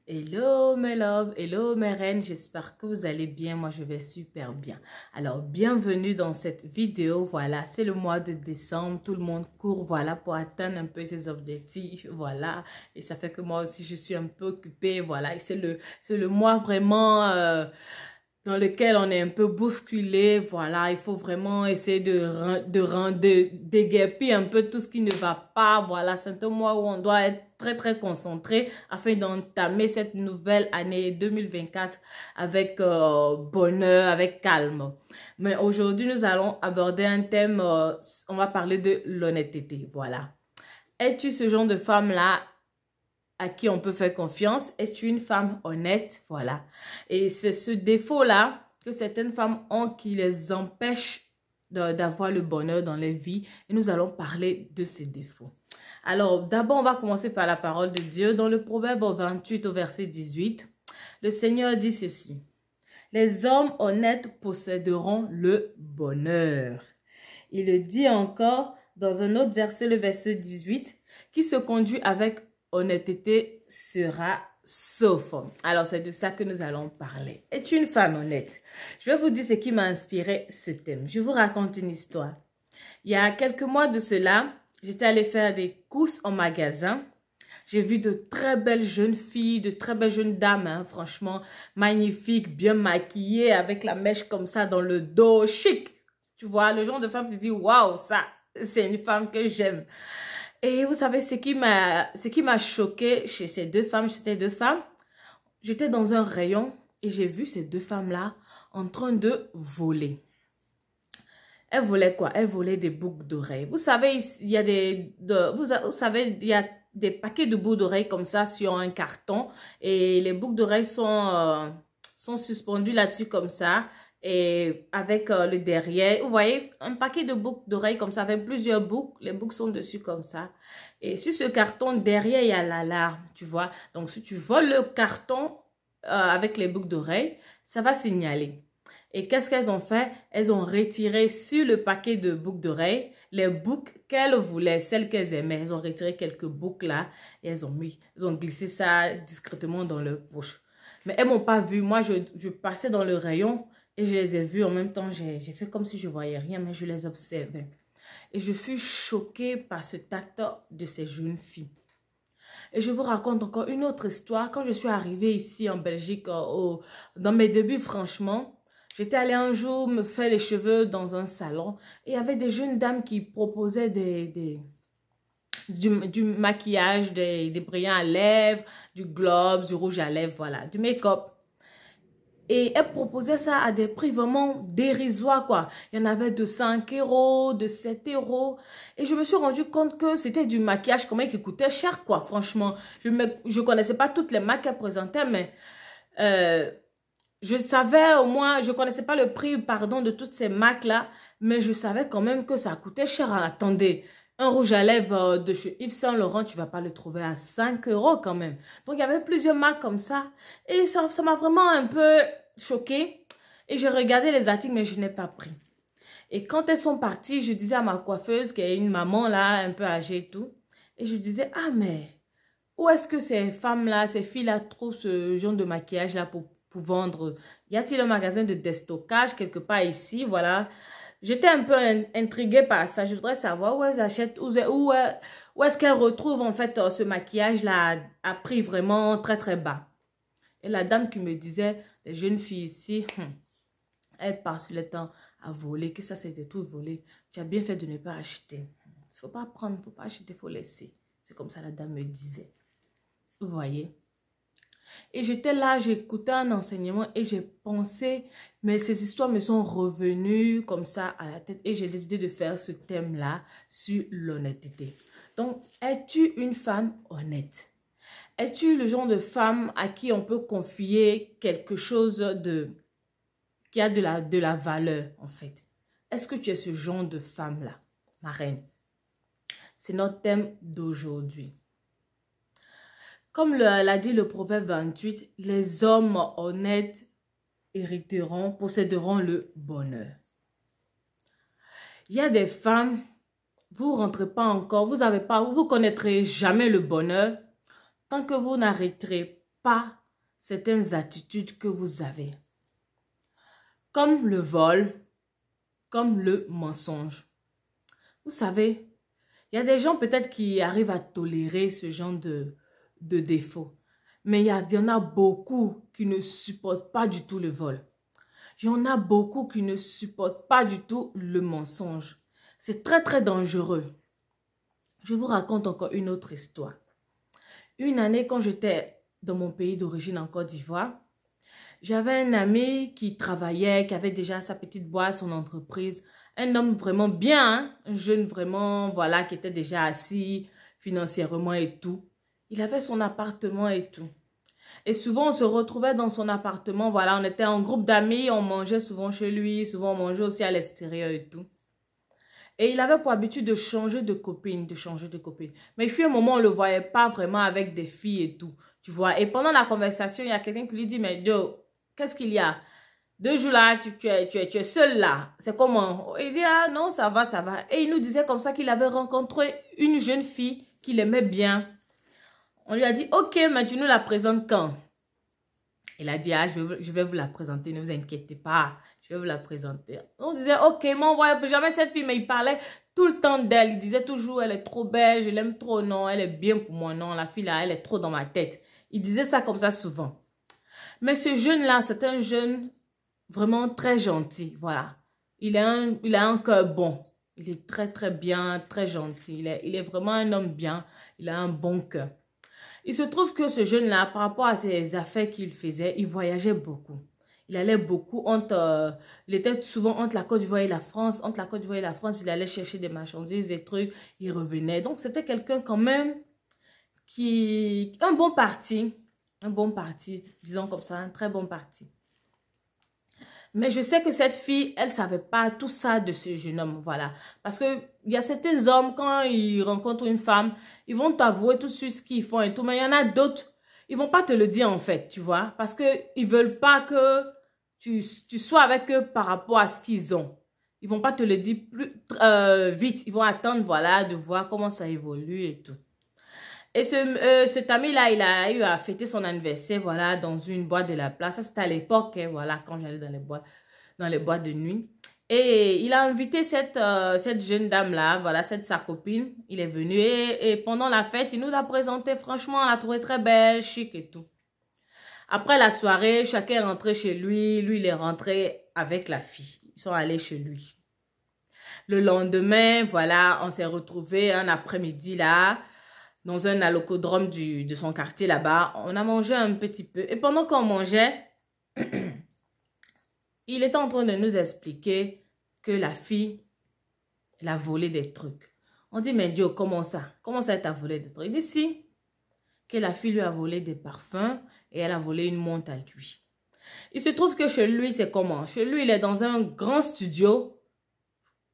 Hello mes loves, hello mes reines, j'espère que vous allez bien, moi je vais super bien. Alors bienvenue dans cette vidéo, voilà, c'est le mois de décembre, tout le monde court, voilà, pour atteindre un peu ses objectifs, voilà. Et ça fait que moi aussi je suis un peu occupée, voilà, et c'est le mois vraiment dans lequel on est un peu bousculé, voilà, il faut vraiment essayer de déguerpir un peu tout ce qui ne va pas, voilà, c'est un mois où on doit être très concentré afin d'entamer cette nouvelle année 2024 avec bonheur, avec calme. Mais aujourd'hui, nous allons aborder un thème, on va parler de l'honnêteté, voilà. Es-tu ce genre de femme-là à qui on peut faire confiance? Es-tu une femme honnête? Voilà. Et c'est ce défaut-là que certaines femmes ont qui les empêche d'avoir le bonheur dans leur vie. Et nous allons parler de ces défauts. Alors, d'abord, on va commencer par la parole de Dieu. Dans le Proverbe 28 au verset 18, le Seigneur dit ceci. Les hommes honnêtes posséderont le bonheur. Il le dit encore dans un autre verset, le verset 18, qui se conduit avec honnêteté sera sauf. Alors, c'est de ça que nous allons parler. Es-tu une femme honnête? Je vais vous dire ce qui m'a inspiré ce thème. Je vous raconte une histoire. Il y a quelques mois de cela, j'étais allée faire des courses en magasin. J'ai vu de très belles jeunes filles, de très belles jeunes dames, hein, franchement, magnifiques, bien maquillées, avec la mèche comme ça dans le dos, chic. Tu vois, le genre de femme qui dit, waouh, ça, c'est une femme que j'aime. Et vous savez, ce qui m'a choqué chez ces deux femmes, c'était deux femmes. J'étais dans un rayon et j'ai vu ces deux femmes-là en train de voler. Elles volaient quoi? Elles volaient des boucles d'oreilles. Vous savez, il y a vous savez, il y a des paquets de boucles d'oreilles comme ça sur un carton et les boucles d'oreilles sont suspendues là-dessus comme ça et avec le derrière. Vous voyez, un paquet de boucles d'oreilles comme ça avec plusieurs boucles. Les boucles sont dessus comme ça. Et sur ce carton, derrière, il y a l'alarme, tu vois. Donc, si tu voles le carton avec les boucles d'oreilles, ça va signaler. Et qu'est-ce qu'elles ont fait? Elles ont retiré sur le paquet de boucles d'oreilles les boucles qu'elles voulaient, celles qu'elles aimaient. Elles ont retiré quelques boucles là et elles ont glissé ça discrètement dans leur poche. Mais elles m'ont pas vu. Moi, je passais dans le rayon et je les ai vues. En même temps, j'ai fait comme si je voyais rien, mais je les observais. Et je fus choquée par ce tact de ces jeunes filles. Et je vous raconte encore une autre histoire. Quand je suis arrivée ici en Belgique, dans mes débuts, franchement, j'étais allée un jour me faire les cheveux dans un salon et il y avait des jeunes dames qui proposaient du maquillage, des brillants à lèvres, du globe, du rouge à lèvres, voilà, du make-up. Et elles proposaient ça à des prix vraiment dérisoires, quoi. Il y en avait de 5 euros, de 7 euros. Et je me suis rendu compte que c'était du maquillage quand même qui coûtait cher, quoi, franchement. Je connaissais pas toutes les marques qu'elles présentaient, mais je savais au moins, je connaissais pas le prix, pardon, de toutes ces marques-là, mais je savais quand même que ça coûtait cher. Attendez, un rouge à lèvres de chez Yves Saint Laurent, tu vas pas le trouver à 5 euros quand même. Donc, il y avait plusieurs marques comme ça. Et ça m'a vraiment un peu choquée. Et j'ai regardé les articles, mais je n'ai pas pris. Et quand elles sont parties, je disais à ma coiffeuse, qui est une maman là, un peu âgée et tout. Et je disais, ah mais, où est-ce que ces femmes-là, ces filles-là trouvent ce genre de maquillage-là pour vendre? Y a-t-il un magasin de déstockage quelque part ici? Voilà. J'étais un peu intriguée par ça. Je voudrais savoir où elles achètent, où est-ce qu'elles retrouvent en fait ce maquillage-là à prix vraiment très bas. Et la dame qui me disait, les jeunes filles ici, elles passent le temps à voler, que ça c'est des trucs volés. Tu as bien fait de ne pas acheter. Il ne faut pas prendre, il ne faut pas acheter, il faut laisser. C'est comme ça la dame me disait. Vous voyez? Et j'étais là, j'écoutais un enseignement et j'ai pensé, mais ces histoires me sont revenues comme ça à la tête et j'ai décidé de faire ce thème-là sur l'honnêteté. Donc, es-tu une femme honnête? Es-tu le genre de femme à qui on peut confier quelque chose qui a de la valeur en fait? Est-ce que tu es ce genre de femme-là, ma reine? C'est notre thème d'aujourd'hui. Comme l'a dit le proverbe 28, les hommes honnêtes posséderont le bonheur. Il y a des femmes, vous ne rentrez pas encore, vous connaîtrez jamais le bonheur tant que vous n'arrêterez pas certaines attitudes que vous avez. Comme le vol, comme le mensonge. Vous savez, il y a des gens peut-être qui arrivent à tolérer ce genre de défauts. Mais il y en a beaucoup qui ne supportent pas du tout le vol. Il y en a beaucoup qui ne supportent pas du tout le mensonge. C'est très très dangereux. Je vous raconte encore une autre histoire. Une année, quand j'étais dans mon pays d'origine en Côte d'Ivoire, j'avais un ami qui travaillait, qui avait déjà sa petite boîte, son entreprise. Un homme vraiment bien, hein? Un jeune vraiment, voilà, qui était déjà assis financièrement et tout. Il avait son appartement et tout. Et souvent, on se retrouvait dans son appartement, voilà, on était en groupe d'amis, on mangeait souvent chez lui, souvent on mangeait aussi à l'extérieur et tout. Et il avait pour habitude de changer de copine, Mais il fut un moment où on ne le voyait pas vraiment avec des filles et tout, tu vois. Et pendant la conversation, il y a quelqu'un qui lui dit, mais Joe, qu'est-ce qu'il y a? 2 jours là, tu es seul là. C'est comment? Il dit, ah non, ça va, ça va. Et il nous disait comme ça qu'il avait rencontré une jeune fille qu'il aimait bien. On lui a dit, ok, mais tu nous la présentes quand? Il a dit, ah, je vais vous la présenter, ne vous inquiétez pas, je vais vous la présenter. On disait, ok, m'envoie jamais cette fille, mais il parlait tout le temps d'elle. Il disait toujours, elle est trop belle, je l'aime trop, non, elle est bien pour moi, non, la fille là, elle est trop dans ma tête. Il disait ça comme ça souvent. Mais ce jeune-là, c'est un jeune vraiment très gentil, voilà. Il a un cœur bon. Il est très, très bien, très gentil. Il est vraiment un homme bien. Il a un bon cœur. Il se trouve que ce jeune-là, par rapport à ses affaires qu'il faisait, il voyageait beaucoup. Il allait beaucoup il était souvent entre la Côte d'Ivoire et la France. Entre la Côte d'Ivoire et la France, il allait chercher des marchandises, des trucs, il revenait. Donc, c'était quelqu'un quand même un bon parti, disons comme ça, un très bon parti. Mais je sais que cette fille, elle ne savait pas tout ça de ce jeune homme, voilà. Parce qu'il y a certains hommes, quand ils rencontrent une femme, ils vont t'avouer tout de suite ce qu'ils font et tout. Mais il y en a d'autres, ils ne vont pas te le dire en fait, tu vois. Parce qu'ils ne veulent pas que tu sois avec eux par rapport à ce qu'ils ont. Ils ne vont pas te le dire plus vite. Ils vont attendre, voilà, de voir comment ça évolue et tout. Et cet ami-là, il a eu à fêter son anniversaire, voilà, dans une boîte de la place. Ça, c'était à l'époque, hein, voilà, quand j'allais dans les boîtes de nuit. Et il a invité cette jeune dame-là, voilà, sa copine. Il est venu et pendant la fête, il nous l'a présentée. Franchement, on l'a trouvée très belle, chic et tout. Après la soirée, chacun est rentré chez lui. Lui, il est rentré avec la fille. Ils sont allés chez lui. Le lendemain, voilà, on s'est retrouvés un après-midi là, dans un allocodrome de son quartier là-bas. On a mangé un petit peu. Et pendant qu'on mangeait, il était en train de nous expliquer que la fille, elle a volé des trucs. On dit, mais Joe, comment ça? Comment ça, elle t'a volé des trucs? Il dit, si, que la fille lui a volé des parfums et elle a volé une montre à lui. Il se trouve que chez lui, c'est comment? Chez lui, il est dans un grand studio.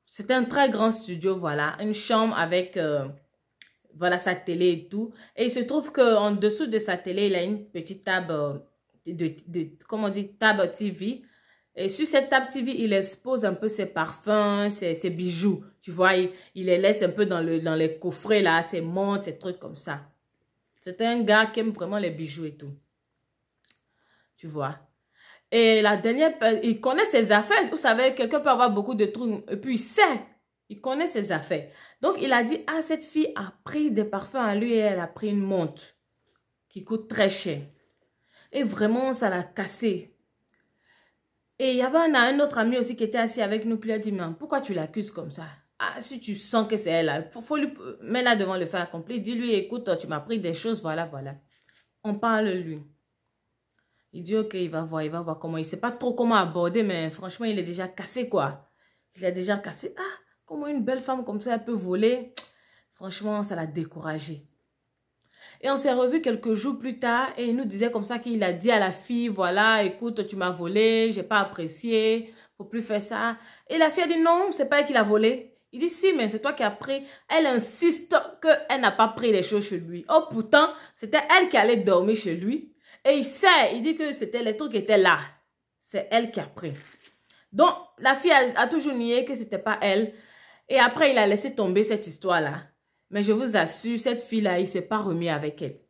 C'est un très grand studio, voilà. Une chambre avec... voilà sa télé et tout. Et il se trouve qu'en dessous de sa télé, il a une petite table comment on dit, table TV. Et sur cette table TV, il expose un peu ses parfums, ses bijoux. Tu vois, il les laisse un peu dans les coffrets là, ses montres, ses trucs comme ça. C'est un gars qui aime vraiment les bijoux et tout. Tu vois. Et la dernière, il connaît ses affaires. Vous savez, quelqu'un peut avoir beaucoup de trucs et puis il sait. Il connaît ses affaires. Donc, il a dit, ah, cette fille a pris des parfums à lui et elle a pris une montre qui coûte très cher. Et vraiment, ça l'a cassé. Et il y avait un autre ami aussi qui était assis avec nous qui lui a dit, mais pourquoi tu l'accuses comme ça? Ah, si tu sens que c'est elle, il faut lui mettre là devant le fait accompli. Dis-lui, écoute, tu m'as pris des choses, voilà, voilà. On parle lui. Il dit, ok, il va voir comment. Il ne sait pas trop comment aborder, mais franchement, il est déjà cassé, quoi. Il est déjà cassé. Ah! Comment une belle femme comme ça, elle peut voler? Franchement, ça l'a découragé. Et on s'est revus quelques jours plus tard et il nous disait comme ça qu'il a dit à la fille, voilà, écoute, tu m'as volé, j'ai pas apprécié, faut plus faire ça. Et la fille a dit non, c'est pas elle qui l'a volé. Il dit si, mais c'est toi qui as pris. Elle insiste qu'elle n'a pas pris les choses chez lui. Oh, pourtant, c'était elle qui allait dormir chez lui. Et il sait, il dit que c'était les trucs qui étaient là. C'est elle qui a pris. Donc, la fille a toujours nié que c'était pas elle. Et après, il a laissé tomber cette histoire-là. Mais je vous assure, cette fille-là, il ne s'est pas remis avec elle.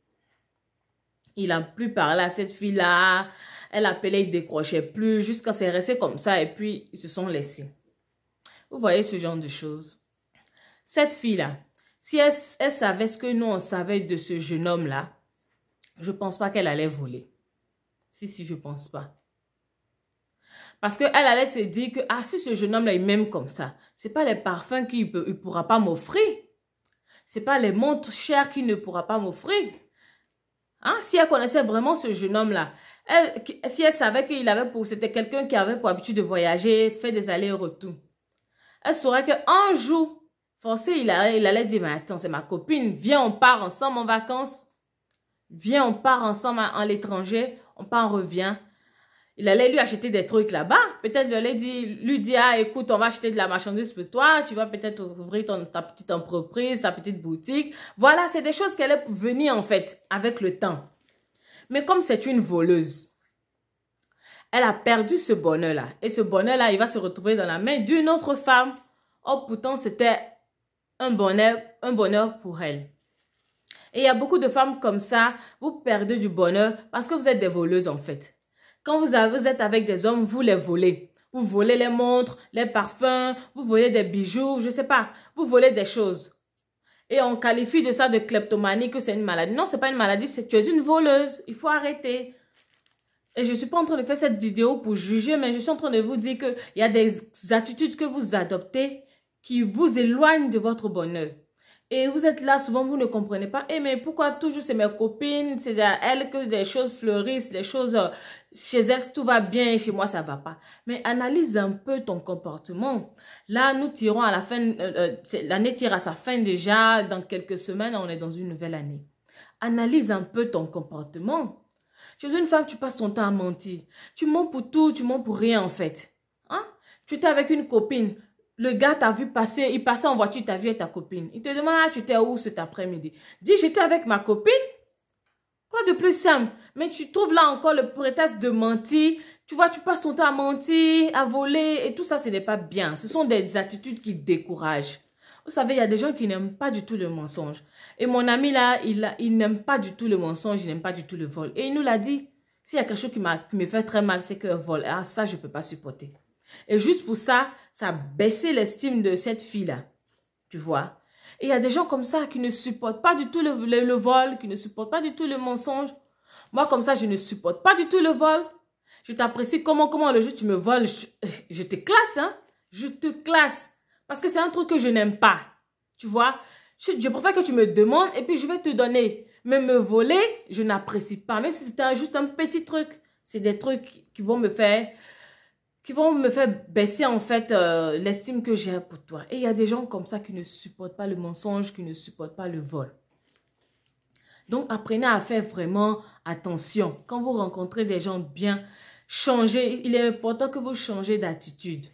Il n'a plus parlé à cette fille-là. Elle appelait, il décrochait plus, jusqu'à c'est resté comme ça et puis ils se sont laissés. Vous voyez ce genre de choses. Cette fille-là, si elle savait ce que nous on savait de ce jeune homme-là, je ne pense pas qu'elle allait voler. Si, je ne pense pas. Parce qu'elle allait se dire que, ah, si ce jeune homme-là, il m'aime comme ça, ce n'est pas les parfums qu'il ne pourra pas m'offrir. Ce n'est pas les montres chères qu'il ne pourra pas m'offrir. Hein? Si elle connaissait vraiment ce jeune homme-là, si elle savait qu'il avait c'était quelqu'un qui avait pour habitude de voyager, faire des allers-retours, elle saurait qu'un jour, forcé, il allait dire, mais attends, c'est ma copine, viens, on part ensemble en vacances. Viens, on part ensemble à l'étranger, on part, on revient. Il allait lui acheter des trucs là-bas. Peut-être lui dire, ah, écoute, on va acheter de la marchandise pour toi. Tu vas peut-être ouvrir ta petite entreprise, ta petite boutique. Voilà, c'est des choses qu'elle est venue en fait avec le temps. Mais comme c'est une voleuse, elle a perdu ce bonheur-là. Et ce bonheur-là, il va se retrouver dans la main d'une autre femme. Oh, pourtant, c'était un bonheur pour elle. Et il y a beaucoup de femmes comme ça, vous perdez du bonheur parce que vous êtes des voleuses en fait. Quand vous êtes avec des hommes, vous les volez. Vous volez les montres, les parfums, vous volez des bijoux, je ne sais pas. Vous volez des choses. Et on qualifie de ça de kleptomanie, que c'est une maladie. Non, ce n'est pas une maladie, tu es une voleuse. Il faut arrêter. Et je ne suis pas en train de faire cette vidéo pour juger, mais je suis en train de vous dire qu'il y a des attitudes que vous adoptez qui vous éloignent de votre bonheur. Et vous êtes là, souvent vous ne comprenez pas. Eh mais pourquoi toujours c'est mes copines, c'est à elles que des choses fleurissent, les choses chez elles tout va bien, chez moi ça va pas. Mais analyse un peu ton comportement. Là nous tirons à la fin, l'année tire à sa fin déjà, dans quelques semaines on est dans une nouvelle année. Analyse un peu ton comportement. Chez une femme tu passes ton temps à mentir. Tu mens pour tout, tu mens pour rien en fait. Hein? Tu étais avec une copine. Le gars t'a vu passer, il passait en voiture, t'as vu avec ta copine. Il te demande, ah, tu étais où cet après-midi? Dis, j'étais avec ma copine. Quoi de plus simple? Mais tu trouves là encore le prétexte de mentir. Tu vois, tu passes ton temps à mentir, à voler et tout ça, ce n'est pas bien. Ce sont des attitudes qui découragent. Vous savez, il y a des gens qui n'aiment pas du tout le mensonge. Et mon ami là, il n'aime pas du tout le mensonge, il n'aime pas du tout le vol. Et il nous l'a dit. S'il y a quelque chose qui me fait très mal, c'est qu'un vol. Ah, ça, je ne peux pas supporter. Et juste pour ça, ça a baissé l'estime de cette fille-là. Tu vois? Et il y a des gens comme ça qui ne supportent pas du tout le vol, qui ne supportent pas du tout le mensonge. Moi, comme ça, je ne supporte pas du tout le vol. Je t'apprécie comment le jour tu me voles, je te classe, hein? Je te classe. Parce que c'est un truc que je n'aime pas. Tu vois? Je préfère que tu me demandes et puis je vais te donner. Mais me voler, je n'apprécie pas. Même si c'était juste un petit truc. C'est des trucs qui vont me faire baisser en fait l'estime que j'ai pour toi. Et il y a des gens comme ça qui ne supportent pas le mensonge, qui ne supportent pas le vol. Donc apprenez à faire vraiment attention. Quand vous rencontrez des gens bien, changez. Il est important que vous changez d'attitude.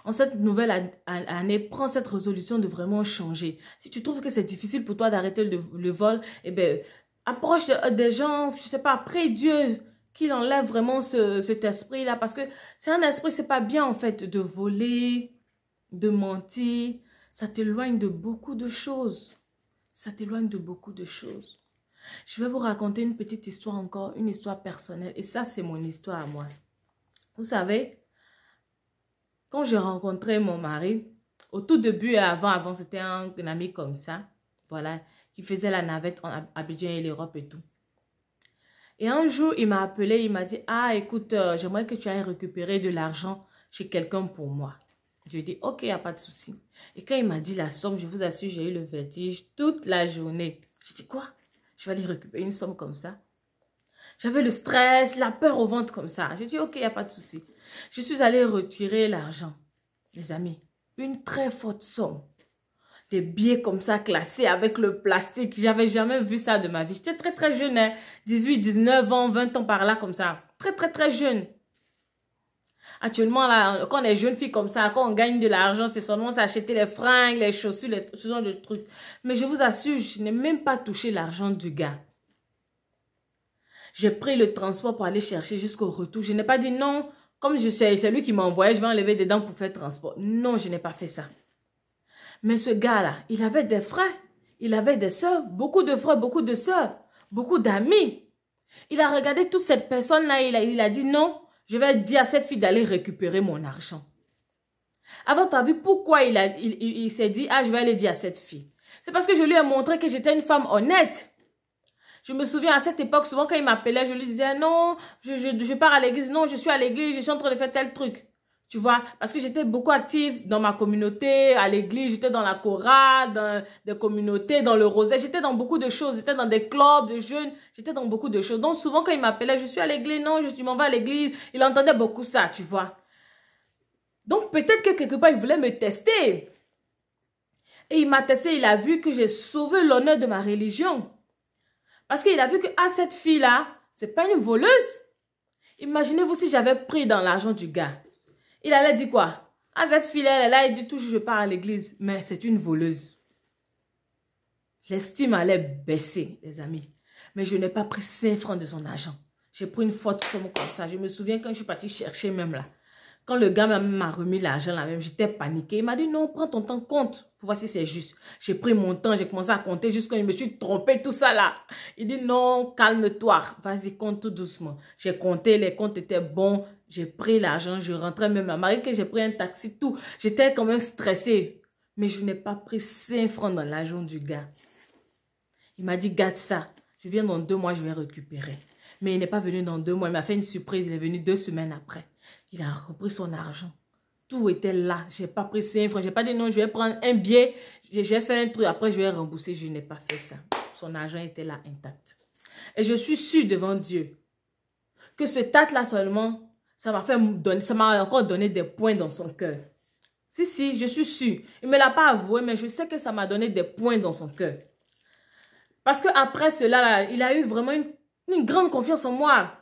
En cette nouvelle année, prends cette résolution de vraiment changer. Si tu trouves que c'est difficile pour toi d'arrêter le vol, eh bien, approche des gens, je ne sais pas, prie Dieu qu'il enlève vraiment cet esprit-là. Parce que c'est un esprit, c'est pas bien en fait de voler, de mentir. Ça t'éloigne de beaucoup de choses. Ça t'éloigne de beaucoup de choses. Je vais vous raconter une petite histoire encore, une histoire personnelle. Et ça, c'est mon histoire à moi. Vous savez, quand j'ai rencontré mon mari, au tout début et avant c'était un ami comme ça, voilà, qui faisait la navette en Abidjan et l'Europe et tout. Et un jour, il m'a appelé, il m'a dit, ah, écoute, j'aimerais que tu ailles récupérer de l'argent chez quelqu'un pour moi. Je lui ai dit, ok, il n'y a pas de souci. Et quand il m'a dit la somme, je vous assure, j'ai eu le vertige toute la journée. Je dis, quoi? Je vais aller récupérer une somme comme ça? J'avais le stress, la peur au ventre comme ça. J'ai dit, ok, il n'y a pas de souci. Je suis allée retirer l'argent. Les amis, une très forte somme. Des billets comme ça classés avec le plastique. J'avais jamais vu ça de ma vie. J'étais très très jeune, hein? 18, 19 ans, 20 ans par là comme ça. Très très très jeune. Actuellement, là, quand on est jeune fille comme ça, quand on gagne de l'argent, c'est seulement s'acheter les fringues, les chaussures, ce genre de trucs. Mais je vous assure, je n'ai même pas touché l'argent du gars. J'ai pris le transport pour aller chercher jusqu'au retour. Je n'ai pas dit non, comme c'est lui qui m'a envoyé, je vais enlever des dents pour faire transport. Non, je n'ai pas fait ça. Mais ce gars-là, il avait des frères, il avait des soeurs, beaucoup de frères, beaucoup de soeurs, beaucoup d'amis. Il a regardé toute cette personne-là, il a dit non, je vais dire à cette fille d'aller récupérer mon argent. Avant, tu as vu pourquoi il s'est dit, ah, je vais aller dire à cette fille. C'est parce que je lui ai montré que j'étais une femme honnête. Je me souviens à cette époque, souvent quand il m'appelait, je lui disais, non, je pars à l'église, non, je suis à l'église, je suis en train de faire tel truc. Tu vois, parce que j'étais beaucoup active dans ma communauté, à l'église, j'étais dans la chorale, dans des communautés, dans le rosaire, j'étais dans beaucoup de choses, j'étais dans des clubs de jeunes, j'étais dans beaucoup de choses. Donc souvent quand il m'appelait, je suis à l'église, non, je m'en vais à l'église, il entendait beaucoup ça, tu vois. Donc peut-être que quelque part, il voulait me tester. Et il m'a testé, il a vu que j'ai sauvé l'honneur de ma religion. Parce qu'il a vu que, ah, cette fille-là, c'est pas une voleuse. Imaginez-vous si j'avais pris dans l'argent du gars. Il allait dire quoi? Ah, cette fille-là, elle est là, il dit toujours, je pars à l'église. Mais c'est une voleuse. L'estime allait baisser, les amis. Mais je n'ai pas pris 5 francs de son argent. J'ai pris une forte somme comme ça. Je me souviens quand je suis partie chercher même là. Quand le gars m'a remis l'argent là même, j'étais paniquée. Il m'a dit non, prends ton temps, compte pour voir si c'est juste. J'ai pris mon temps, j'ai commencé à compter jusqu'à quand je me suis trompée, tout ça là. Il dit non, calme-toi, vas-y, compte tout doucement. J'ai compté, les comptes étaient bons. J'ai pris l'argent, je rentrais même à Marie que j'ai pris un taxi, tout. J'étais quand même stressée. Mais je n'ai pas pris 5 francs dans l'argent du gars. Il m'a dit, garde ça. Je viens dans 2 mois, je vais récupérer. Mais il n'est pas venu dans 2 mois. Il m'a fait une surprise. Il est venu 2 semaines après. Il a repris son argent. Tout était là. Je n'ai pas pris 5 francs. Je n'ai pas dit non, je vais prendre un billet. J'ai fait un truc. Après, je vais rembourser. Je n'ai pas fait ça. Son argent était là intact. Et je suis sûre devant Dieu que ce tact-là seulement, ça m'a encore donné des points dans son cœur. Si, je suis sûre. Il ne me l'a pas avoué, mais je sais que ça m'a donné des points dans son cœur. Parce qu'après cela, là, il a eu vraiment une grande confiance en moi.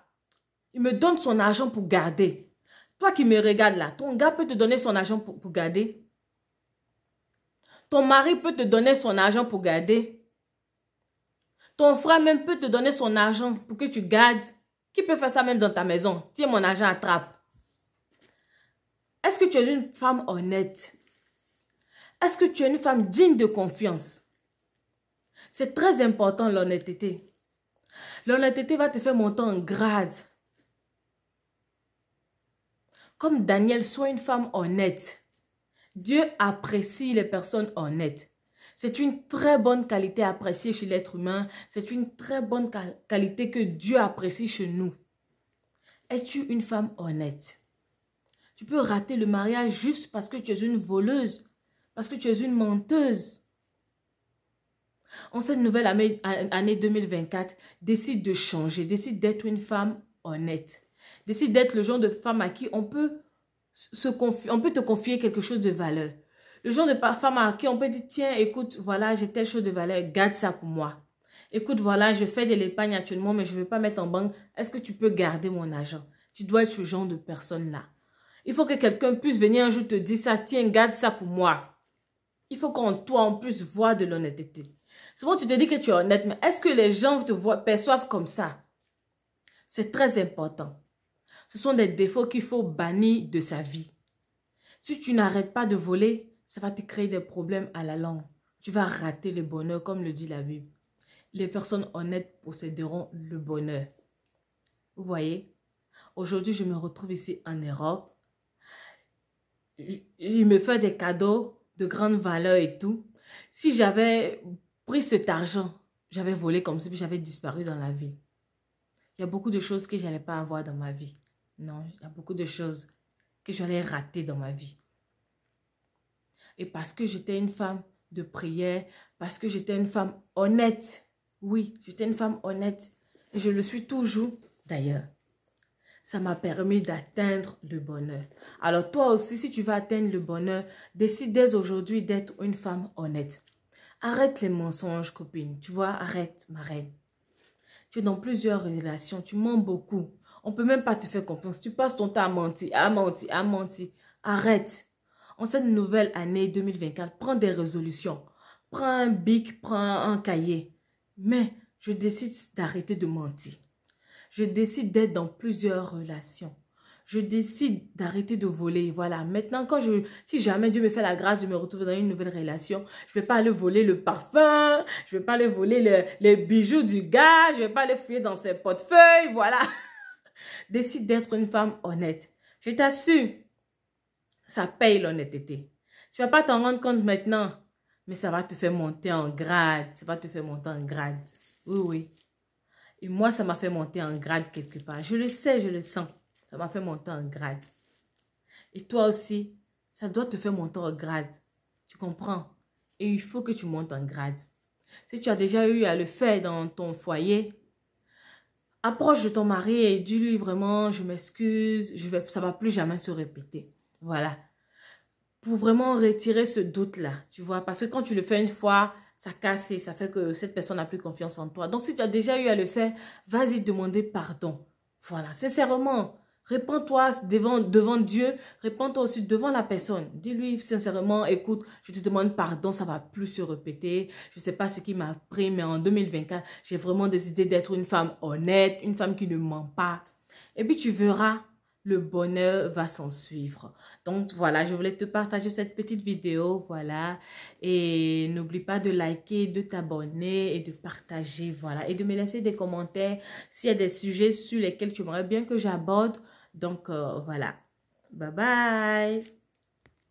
Il me donne son argent pour garder. Toi qui me regardes là, ton gars peut te donner son argent pour garder. Ton mari peut te donner son argent pour garder. Ton frère même peut te donner son argent pour que tu gardes. Qui peut faire ça même dans ta maison? Tiens, mon argent, attrape. Est-ce que tu es une femme honnête? Est-ce que tu es une femme digne de confiance? C'est très important l'honnêteté. L'honnêteté va te faire monter en grade. Comme Daniel, sois une femme honnête. Dieu apprécie les personnes honnêtes. C'est une très bonne qualité appréciée chez l'être humain. C'est une très bonne qualité que Dieu apprécie chez nous. Es-tu une femme honnête? Tu peux rater le mariage juste parce que tu es une voleuse, parce que tu es une menteuse. En cette nouvelle année 2024, décide de changer, décide d'être une femme honnête. Décide d'être le genre de femme à qui on peut te confier quelque chose de valeur. Le genre de femme à qui on peut dire, tiens, écoute, voilà, j'ai telle chose de valeur, garde ça pour moi. Écoute, voilà, je fais de l'épargne actuellement, mais je ne veux pas mettre en banque. Est-ce que tu peux garder mon argent? Tu dois être ce genre de personne-là. Il faut que quelqu'un puisse venir un jour te dire ça, tiens, garde ça pour moi. Il faut qu'en toi, on puisse voir de l'honnêteté. Souvent, tu te dis que tu es honnête, mais est-ce que les gens perçoivent comme ça? C'est très important. Ce sont des défauts qu'il faut bannir de sa vie. Si tu n'arrêtes pas de voler, ça va te créer des problèmes à la longue. Tu vas rater le bonheur, comme le dit la Bible. Les personnes honnêtes posséderont le bonheur. Vous voyez? Aujourd'hui, je me retrouve ici en Europe. Il me fait des cadeaux de grande valeur et tout. Si j'avais pris cet argent, j'avais volé comme ça, puis j'avais disparu dans la vie. Il y a beaucoup de choses que je n'allais pas avoir dans ma vie. Non, il y a beaucoup de choses que j'allais rater dans ma vie. Et parce que j'étais une femme de prière, parce que j'étais une femme honnête. Oui, j'étais une femme honnête. Et je le suis toujours d'ailleurs. Ça m'a permis d'atteindre le bonheur. Alors toi aussi, si tu veux atteindre le bonheur, décide dès aujourd'hui d'être une femme honnête. Arrête les mensonges, copine. Tu vois, arrête, ma reine. Tu es dans plusieurs relations, tu mens beaucoup. On ne peut même pas te faire confiance. Tu passes ton temps à mentir, à mentir, à mentir. Arrête. En cette nouvelle année 2024, prends des résolutions. Prends un bic, prends un cahier. Mais je décide d'arrêter de mentir. Je décide d'être dans plusieurs relations. je décide d'arrêter de voler. Voilà, maintenant, si jamais Dieu me fait la grâce de me retrouver dans une nouvelle relation, je ne vais pas aller voler le parfum, je ne vais pas aller voler les bijoux du gars, je ne vais pas aller fouiller dans ses portefeuilles, voilà. Décide d'être une femme honnête. Je t'assure, ça paye l'honnêteté. Tu ne vas pas t'en rendre compte maintenant, mais ça va te faire monter en grade. Ça va te faire monter en grade. Oui, oui. Et moi, ça m'a fait monter en grade quelque part. Je le sais, je le sens. Ça m'a fait monter en grade. Et toi aussi, ça doit te faire monter en grade. Tu comprends? Et il faut que tu montes en grade. Si tu as déjà eu à le faire dans ton foyer, approche de ton mari et dis-lui vraiment, je m'excuse, ça ne va plus jamais se répéter. Voilà. Pour vraiment retirer ce doute-là, tu vois. Parce que quand tu le fais une fois, ça casse et ça fait que cette personne n'a plus confiance en toi. Donc, si tu as déjà eu à le faire, vas-y demander pardon. Voilà, sincèrement, répands-toi devant Dieu, répands-toi aussi devant la personne. Dis-lui sincèrement, écoute, je te demande pardon, ça ne va plus se répéter. Je ne sais pas ce qui m'a pris, mais en 2024, j'ai vraiment décidé d'être une femme honnête, une femme qui ne ment pas. Et puis, tu verras, le bonheur va s'en suivre. Donc, voilà, je voulais te partager cette petite vidéo, voilà. Et n'oublie pas de liker, de t'abonner et de partager, voilà. Et de me laisser des commentaires s'il y a des sujets sur lesquels tu aimerais bien que j'aborde. Donc, voilà. Bye bye.